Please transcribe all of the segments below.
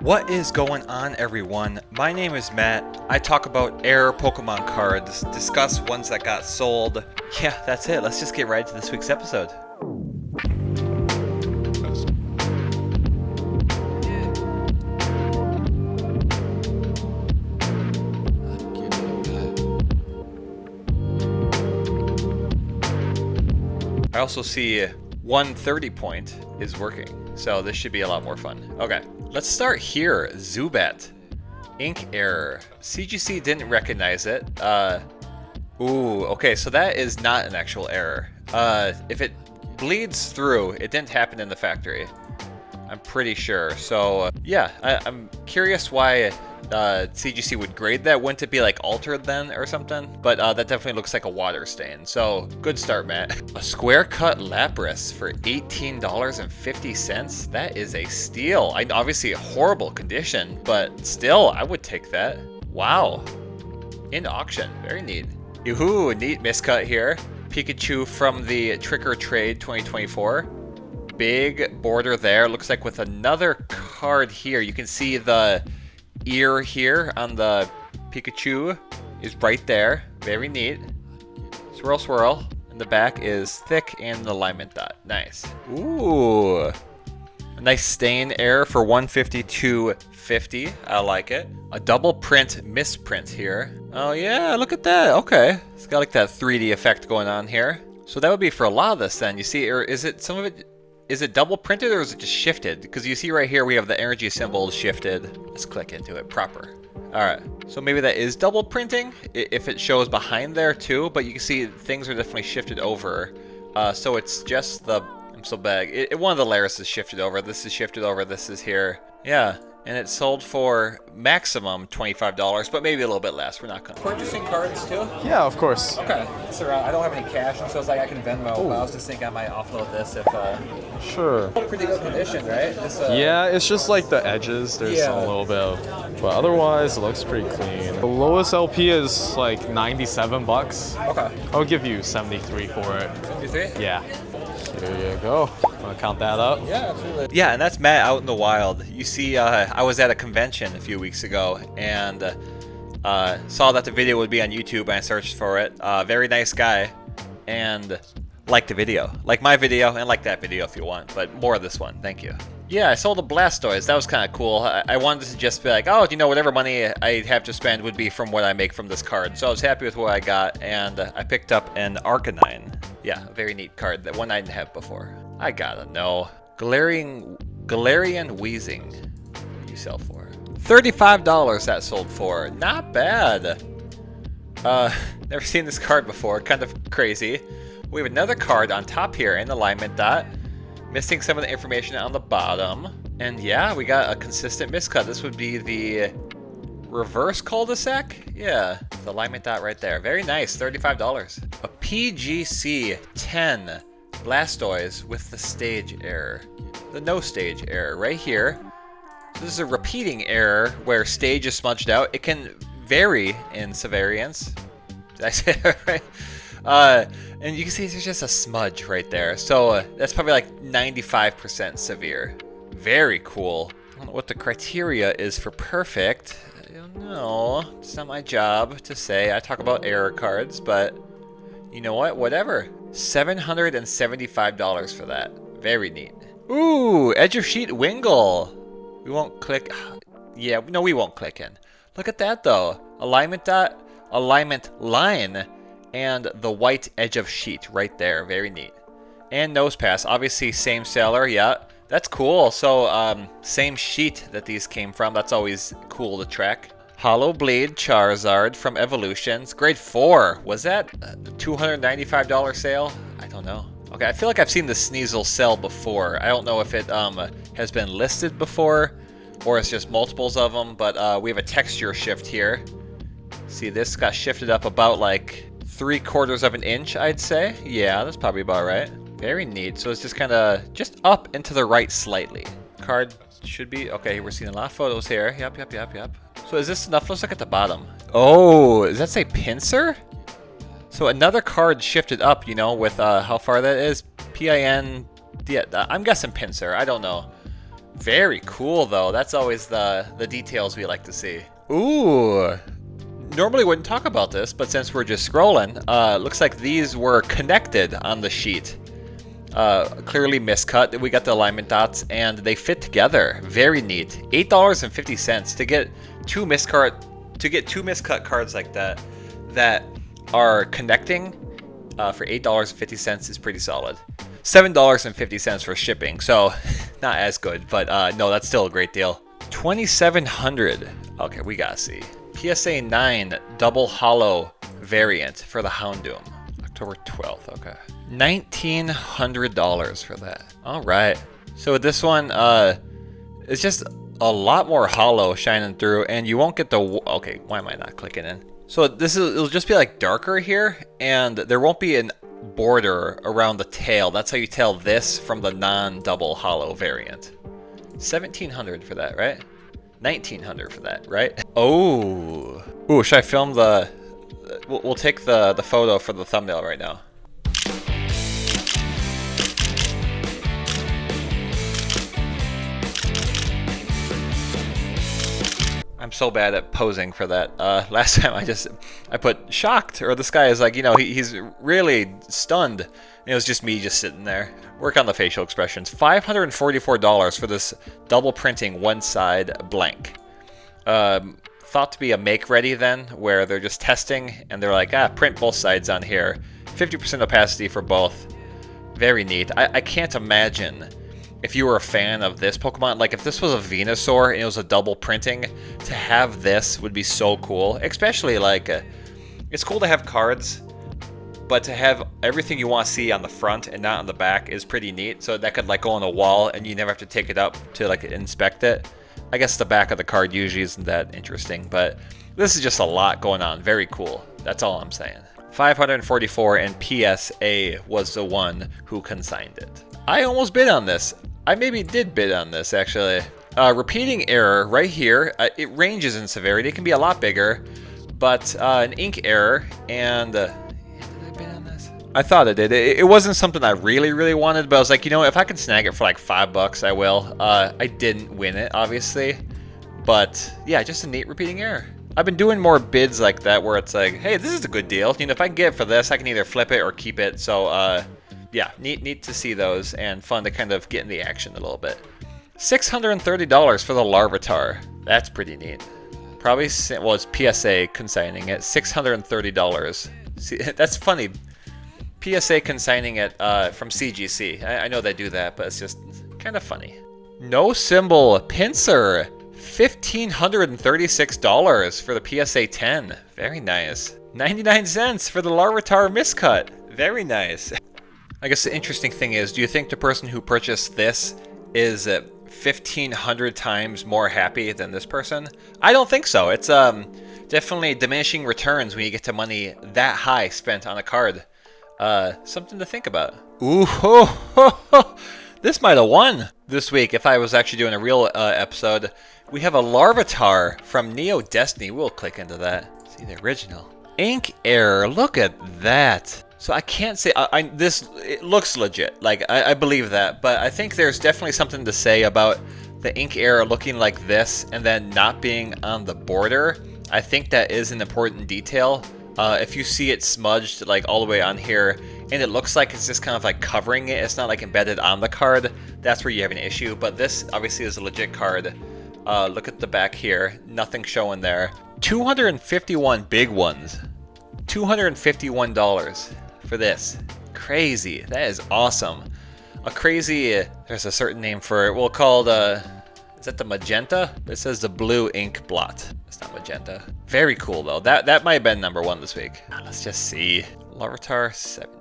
What is going on, everyone? My name is Matt. I talk about rare Pokemon cards, discuss ones that got sold. Yeah, that's it. Let's just get right to this week's episode. I also see 130 point is working, so this should be a lot more fun. Okay, let's start here. Zubat. Ink error. CGC didn't recognize it. Ooh, okay, so that is not an actual error. If it bleeds through, it didn't happen in the factory. I'm pretty sure. So, yeah, I'm curious why CGC would grade that. Wouldn't it be like altered then or something? But that definitely looks like a water stain. So, good start, Matt. A square cut Lapras for $18.50. That is a steal. Obviously a horrible condition, but still, I would take that. Wow. In auction. Very neat. Yoo-hoo, neat miscut here. Pikachu from the Trick or Trade 2024. Big border there. Looks like with another card here. You can see the ear here on the Pikachu is right there. Very neat. Swirl, swirl. And the back is thick and the alignment dot. Nice. Ooh. A nice stain error for 152.50. I like it. A double print misprint here. Oh yeah, look at that. Okay. It's got like that 3D effect going on here. So that would be for a lot of this then. You see, or is it some of it? Is it double printed or is it just shifted? Because you see right here we have the energy symbols shifted. Let's click into it proper. Alright, so maybe that is double printing if it shows behind there too, but you can see things are definitely shifted over. So it's just the, I'm so bad. One of the layers is shifted over, this is shifted over, this is here. Yeah, and it sold for maximum $25, but maybe a little bit less. We're not gonna. Purchasing cards too? Yeah, of course. Okay. So I don't have any cash, so it's like I can Venmo. But I was just thinking I might offload this if. Sure. Pretty good condition, right? This, Yeah, it's just like the edges. There's a little bit of, but otherwise it looks pretty clean. The lowest LP is like 97 bucks. Okay. I'll give you 73 for it. 73? Yeah. There you go. Wanna count that up? Yeah, absolutely. Yeah, and that's Matt out in the wild. You see, I was at a convention a few weeks ago and saw that the video would be on YouTube and I searched for it. Very nice guy and liked the video. Like my video and like that video if you want, but more of this one. Thank you. Yeah, I sold a Blastoise. That was kind of cool. I wanted to just be like, oh, you know, whatever money I have to spend would be from what I make from this card. So I was happy with what I got, and I picked up an Arcanine. Yeah, a very neat card. That one I didn't have before. I gotta know. Galarian Wheezing. What do you sell for? $35 that sold for. Not bad. Never seen this card before. Kind of crazy. We have another card on top here in alignment dot. Missing some of the information on the bottom. And yeah, we got a consistent miscut. This would be the reverse cul-de-sac? Yeah, the alignment dot right there. Very nice, $35. A PGC 10 Blastoise with the stage error. The no stage error right here. So this is a repeating error where stage is smudged out. It can vary in severiance. Did I say that right? And you can see there's just a smudge right there. So that's probably like 95% severe. Very cool. I don't know what the criteria is for perfect. I don't know. It's not my job to say. I talk about error cards, but you know what? Whatever. $775 for that. Very neat. Ooh, Edge of Sheet Wingull. We won't click. Yeah, no, we won't click in. Look at that though. Alignment dot, alignment line. And the white edge of sheet right there. Very neat. And nose pass. Obviously same seller. Yeah, that's cool. So same sheet that these came from. That's always cool to track. Hollow Blade Charizard from Evolutions. Grade 4. Was that a $295 sale? I don't know. Okay, I feel like I've seen the Sneasel sell before. I don't know if it has been listed before or it's just multiples of them. But we have a texture shift here. See, this got shifted up about like 3/4 of an inch, I'd say. Yeah, that's probably about right. Very neat. So it's just kind of just up and to the right slightly. Card should be okay. We're seeing a lot of photos here. Yep. So is this enough? Let's look at the bottom. Oh, does that say pincer? So another card shifted up, you know, with how far that is. PIN. Yeah, I'm guessing pincer. I don't know. Very cool, though. That's always the details we like to see. Ooh. Normally wouldn't talk about this, but since we're just scrolling, looks like these were connected on the sheet. Clearly miscut. We got the alignment dots, and they fit together. Very neat. $8.50 to get two miscut cards like that are connecting for $8.50 is pretty solid. $7.50 for shipping, so not as good, but no, that's still a great deal. 2,700. Okay, we gotta see. PSA 9 double hollow variant for the Houndoom. October 12th, okay. $1,900 for that. All right. So with this one, it's just a lot more hollow shining through, and you won't get the... Okay, why am I not clicking in? So it'll just be like darker here, and there won't be an border around the tail. That's how you tell this from the non-double hollow variant. $1,700 for that, right? $1,900 for that, right? Oh. Ooh, should I film the... We'll take the photo for the thumbnail right now. I'm so bad at posing for that. Last time I put shocked, or this guy is like, you know, he's really stunned. And it was just me just sitting there. Work on the facial expressions. $544 for this double printing one side blank. Thought to be a make ready then, where they're just testing and they're like, print both sides on here. 50% opacity for both. Very neat. I can't imagine if you were a fan of this Pokemon, like if this was a Venusaur and it was a double printing, to have this would be so cool. Especially like, it's cool to have cards, but to have everything you want to see on the front and not on the back is pretty neat. So that could like go on a wall and you never have to take it up to like inspect it. I guess the back of the card usually isn't that interesting, but this is just a lot going on. Very cool. That's all I'm saying. 544 and PSA was the one who consigned it. I almost bid on this. I maybe did bid on this actually. Repeating error right here. It ranges in severity. It can be a lot bigger, but an ink error and did I bid on this? I thought I did. It wasn't something I really wanted, but I was like, you know, if I can snag it for like $5, I will. I didn't win it, obviously, but yeah, just a neat repeating error. I've been doing more bids like that where it's like, hey, this is a good deal. You know, if I can get it for this, I can either flip it or keep it. So yeah, neat to see those and fun to kind of get in the action a little bit. $630 for the Larvitar. That's pretty neat. Probably, well, it's PSA consigning it. $630. See, that's funny. PSA consigning it from CGC. I know they do that, but it's just kind of funny. No symbol pincer. $1,536 for the PSA 10. Very nice. 99 cents for the Larvitar miscut. Very nice. I guess the interesting thing is, do you think the person who purchased this is 1,500 times more happy than this person? I don't think so. It's definitely diminishing returns when you get to money that high spent on a card. Something to think about. Ooh, ho, ho, ho. This might have won this week if I was actually doing a real episode. We have a Larvitar from Neo Destiny. We'll click into that. See the original. Ink error. Look at that. So I can't say it looks legit. Like I believe that, but I think there's definitely something to say about the ink error looking like this and then not being on the border. I think that is an important detail. If you see it smudged like all the way on here and it looks like it's just kind of like covering it, it's not like embedded on the card, that's where you have an issue. But this obviously is a legit card. Look at the back here, nothing showing there. 251 big ones. $251 for this. Crazy. That is awesome. A crazy, there's a certain name for it. We'll call it, is that the magenta? It says the blue ink blot. It's not magenta. Very cool though. That might have been #1 this week. Let's just see. Larvitar 70.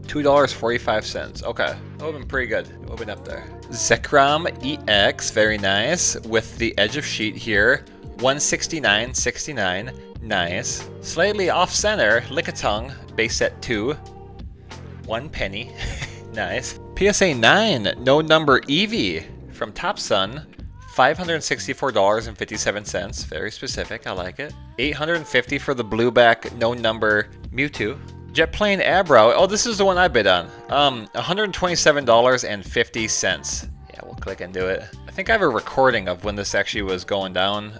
$2.45. Okay. That would have been pretty good. It would have been up there. Zekrom EX. Very nice. With the edge of sheet here. $169.69. Nice. Slightly off center. Lickitung. Base set 2. 1 penny. Nice. PSA 9. No number Eevee from Top Sun. $564.57. Very specific. I like it. $850 for the blueback no number Mewtwo. Jet Plane Abro. Oh, this is the one I bid on. $127.50. Yeah, we'll click into it. I think I have a recording of when this actually was going down.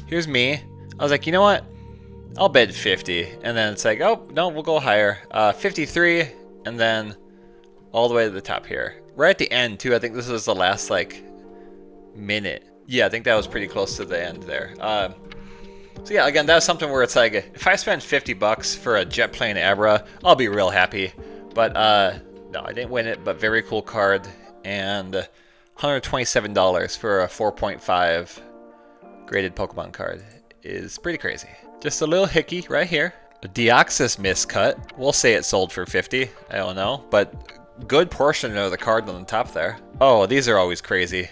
Here's me. I was like, you know what? I'll bid 50. And then it's like, oh, no, we'll go higher. 53, and then all the way to the top here. Right at the end, too. I think this was the last, like, minute. Yeah, I think that was pretty close to the end there. So yeah, again, that was something where it's like, if I spend 50 bucks for a jet plane Abra, I'll be real happy. But no, I didn't win it, but very cool card. And $127 for a 4.5 graded Pokemon card is pretty crazy. Just a little hickey right here. A Deoxys miscut. We'll say it sold for 50. I don't know, but good portion of the card on the top there. Oh, these are always crazy.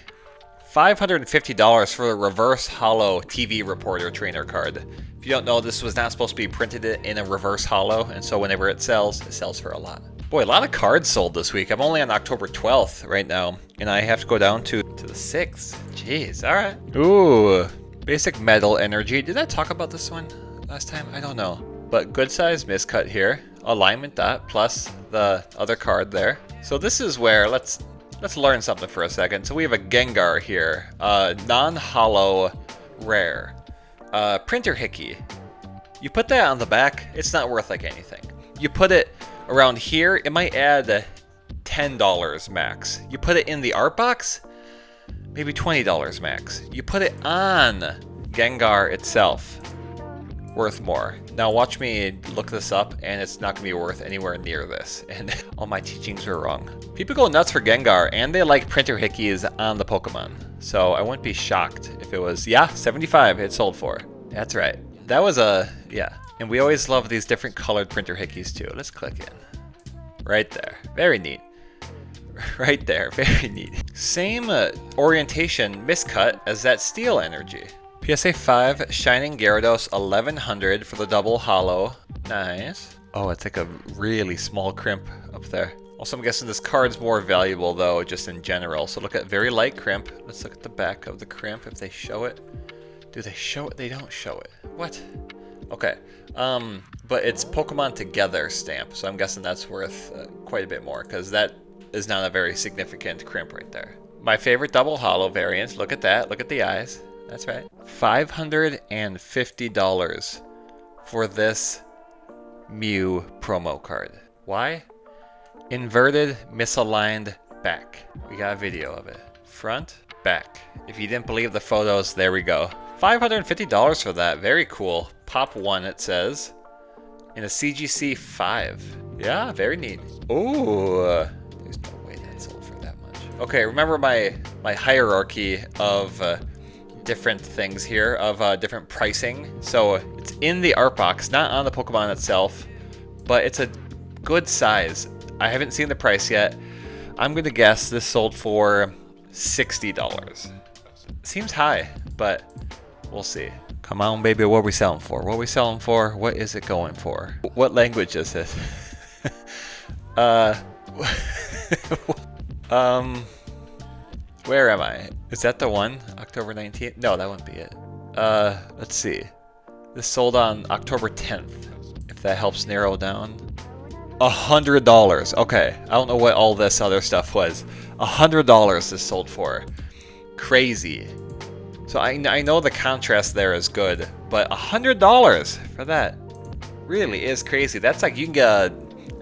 $550 for a reverse holo TV reporter trainer card. If you don't know, this was not supposed to be printed in a reverse holo, and so whenever it sells for a lot. Boy, a lot of cards sold this week. I'm only on October 12th right now, and I have to go down to the 6th. Jeez, all right. Ooh, basic metal energy. Did I talk about this one last time? I don't know. But good size miscut here. Alignment dot plus the other card there. So this is where, let's learn something for a second. So we have a Gengar here, non-holo rare. Printer Hickey. You put that on the back, it's not worth like anything. You put it around here, it might add $10 max. You put it in the art box, maybe $20 max. You put it on Gengar itself, worth more. Now watch me look this up, and it's not gonna be worth anywhere near this. And all my teachings were wrong. People go nuts for Gengar, and they like printer hickeys on the Pokemon. So I wouldn't be shocked if it was, yeah, 75 it sold for. That's right. That was yeah. And we always love these different colored printer hickeys too. Let's click in. Right there. Very neat. Right there. Very neat. Same orientation miscut as that steel energy. PSA 5 Shining Gyarados 1100 for the double holo. Nice. Oh, it's like a really small crimp up there. Also, I'm guessing this card's more valuable though, just in general. So look at very light crimp. Let's look at the back of the crimp if they show it. Do they show it? They don't show it. What? Okay. But it's Pokemon Together stamp, so I'm guessing that's worth quite a bit more because that is not a very significant crimp right there. My favorite double holo variant. Look at that. Look at the eyes. That's right. $550 for this Mew promo card. Why? Inverted, misaligned back. We got a video of it. Front, back. If you didn't believe the photos, there we go. $550 for that. Very cool. Pop 1, it says. In a CGC 5. Yeah, very neat. Ooh. There's no way that sold for that much. Okay, remember my hierarchy of different things here, of different pricing. So it's in the art box, not on the Pokemon itself, but it's a good size. I haven't seen the price yet. I'm gonna guess this sold for $60. Seems high, but we'll see. Come on, baby, what are we selling for? What are we selling for? What is it going for? What language is this? Where am I? Is that the one? October 19th? No, that wouldn't be it. Let's see. This sold on October 10th, if that helps narrow down. $100. Okay, I don't know what all this other stuff was. $100 this sold for. Crazy. So I know the contrast there is good, but $100 for that really is crazy. That's like you can get a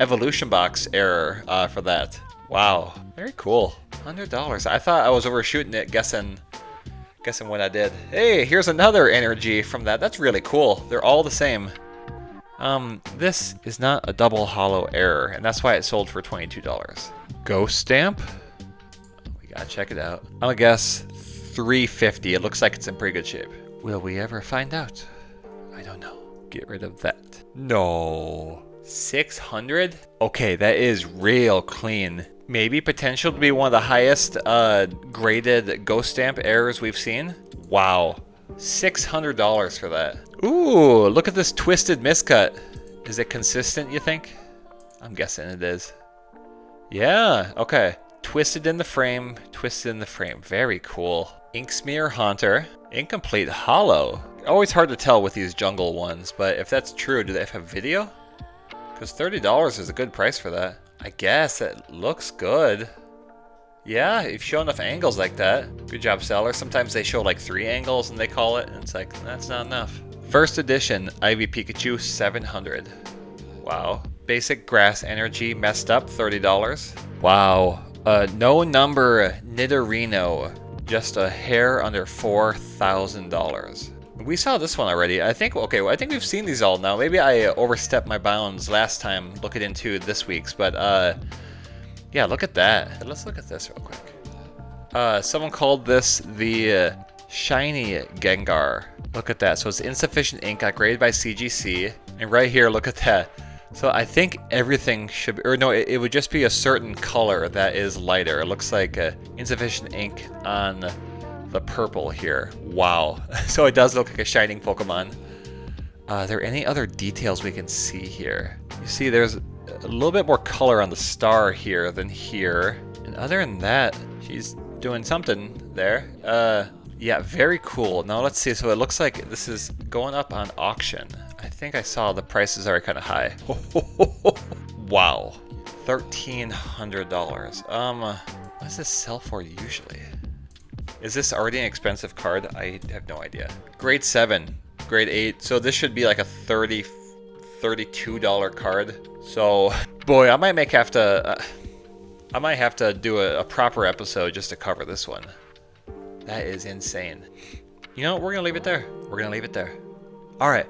evolution box error for that. Wow, very cool. $100. I thought I was overshooting it, guessing what I did. Hey, here's another energy from that. That's really cool. They're all the same. This is not a double holo error, and that's why it sold for $22. Ghost stamp. We gotta check it out. I'm gonna guess $350. It looks like it's in pretty good shape. Will we ever find out? I don't know. Get rid of that. No. $600? Okay, that is real clean. Maybe potential to be one of the highest graded ghost stamp errors we've seen. Wow. $600 for that. Ooh, look at this twisted miscut. Is it consistent, you think? I'm guessing it is. Yeah, okay. Twisted in the frame, twisted in the frame. Very cool. Inksmear Haunter. Incomplete holo. Always hard to tell with these jungle ones, but if that's true, do they have video? Because $30 is a good price for that. I guess it looks good. Yeah, if you show enough angles like that. Good job, seller. Sometimes they show like 3 angles and they call it, and it's like, that's not enough. First edition Ivy Pikachu, 700. Wow. Basic grass energy messed up, $30. Wow. No number Nidorino, just a hair under $4,000. We saw this one already. I think, okay, well, I think we've seen these all now. Maybe I overstepped my bounds last time looking into this week's, but yeah, look at that. Let's look at this real quick. Someone called this the Shiny Gengar. Look at that. So it's insufficient ink, got graded by CGC. And right here, look at that. So I think everything should be, or no, it would just be a certain color that is lighter. It looks like insufficient ink on the purple here. Wow. So it does look like a shining Pokemon. Are there any other details we can see here? You see there's a little bit more color on the star here than here. And other than that, she's doing something there. Yeah, very cool. Now let's see. So it looks like this is going up on auction. I think I saw the prices are kind of high. Wow. $1,300. What does this sell for usually? Is this already an expensive card? I have no idea. Grade 7, grade 8. So this should be like a $32 card. So, boy, I might have to do a proper episode just to cover this one. That is insane. You know what? We're gonna leave it there. We're gonna leave it there. All right.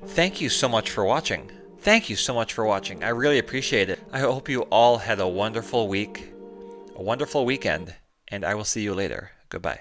Thank you so much for watching. Thank you so much for watching. I really appreciate it. I hope you all had a wonderful week, a wonderful weekend, and I will see you later. Goodbye.